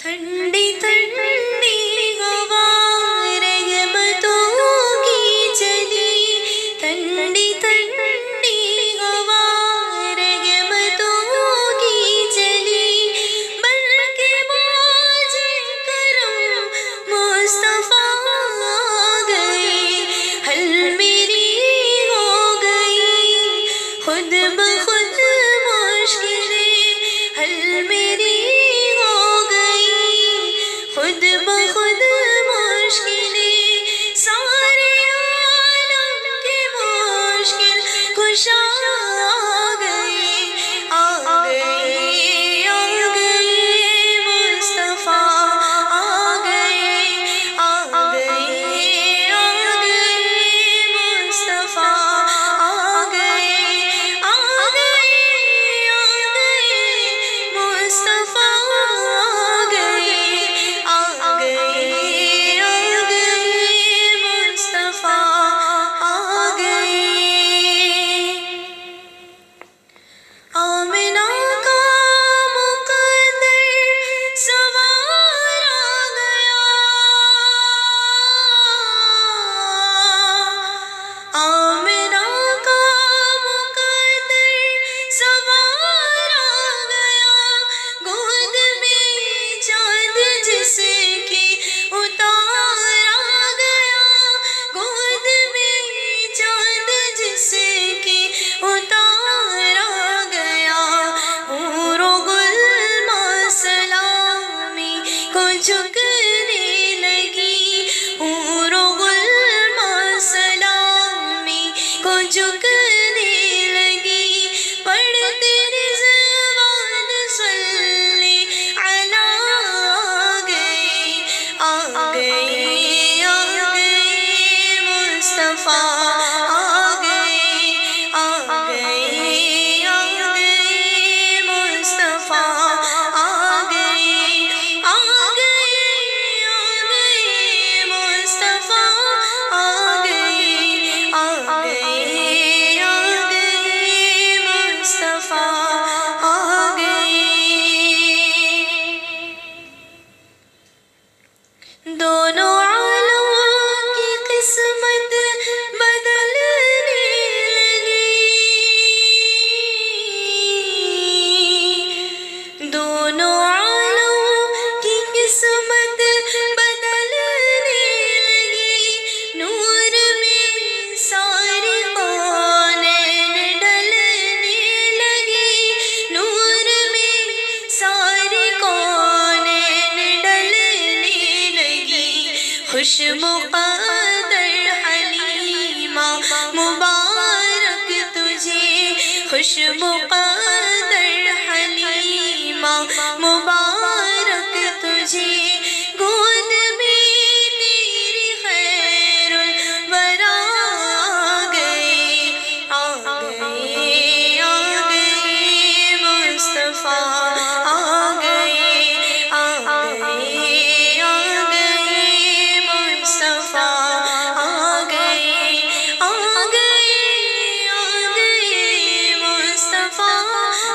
ٹھنڈی ٹھنڈی ہوا رحمتوں کی چلی، ٹھنڈی ٹھنڈی ہوا رحمتوں کی چلی، بن کے موج کرم مصطفیٰ آ گئے، حل میری ہو گئی خود بخود مشکلیں، حل میری ہو گئی خود بخود مشکلیں، سارے عالم کے مشکل کشا آ گئے، آ گئے آ گئے مصطفیٰ آ گئے، آ گئے آ گئے مصطفیٰ آ گئے، آ گئے آ گئے مصطفیٰ آ گئے، آ گئے آ گئے مصطفیٰ آ گئے۔ آمنہ کا مقدر سوار آ گیا، آمنہ کا مقدر سوار آ گیا، گود میں چاند جس کی اتار آ گیا، گود میں چاند جس کی اتار آ گیا، حور و گل سلامی کو جھکنے لگی، حور و گل سلامی کو جھکنے لگی، پڑھتے رضوان صلی علی آ گئے، آ گئے مصطفیٰ آ گئے، آ گئے آ گئے مصطفیٰ آ گئے، آ گئے آ گئے مصطفیٰ آ گئے، آ گئے آ گئے مصطفیٰ آ گئے۔ دونوں عالموں کی قسمت بدلنے لگی، دونوں عالموں کی قسمت بدلنے لگی، نور میں ساری کونین ڈلنے لگی، نور میں ساری کونین ڈلنے لگی، خوش مقدر حلیمہ مبارک تجھے، خوش مقدر حلیمہ مبارک تجھے، گود میں تیری خیر الورا آ گئے، آ گئے آ گئے مصطفیٰ آ گئے، آ گئے آ گئے مصطفیٰ آ گئے، آ گئے آ گئے مصطفیٰ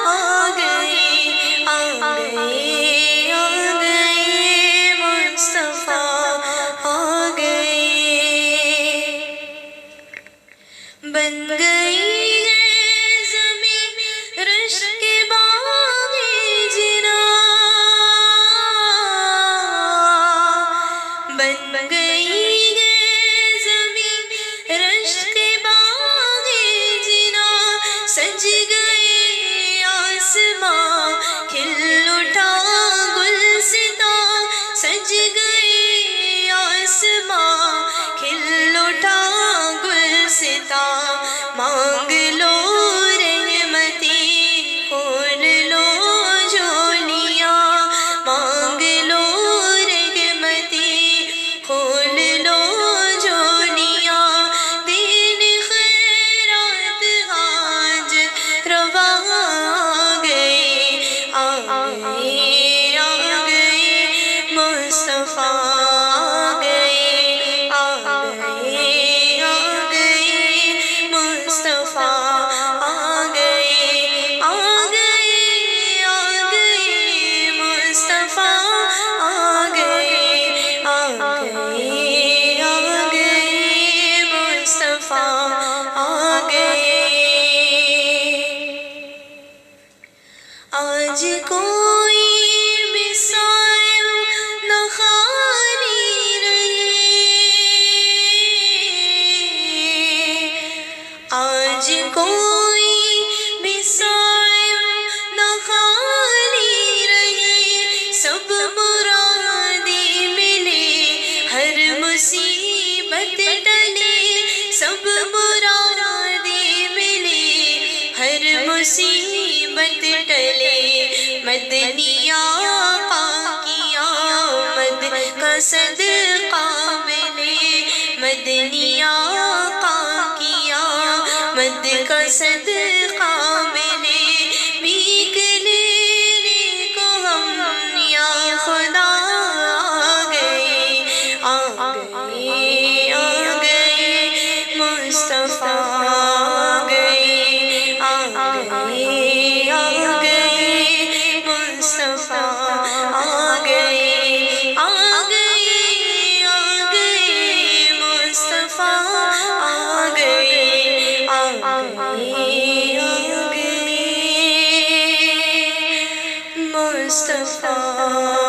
آ گئے، آ گئے ٹلے سب مرادیں ملے ہر مصیبت ٹلے مدنی آقا کی آمد کا صدقہ ملے مدنی آقا کی آمد کا صدقہ ملے بھیک لینے کو ہم یا خدا آ گئے آ گئے آ گئے مصطفیٰ آ گئے آ گئے آ گئے مصطفیٰ آ گئے آ گئے آ گئے مصطفیٰ آ گئے آ گئے آ گئے مصطفیٰ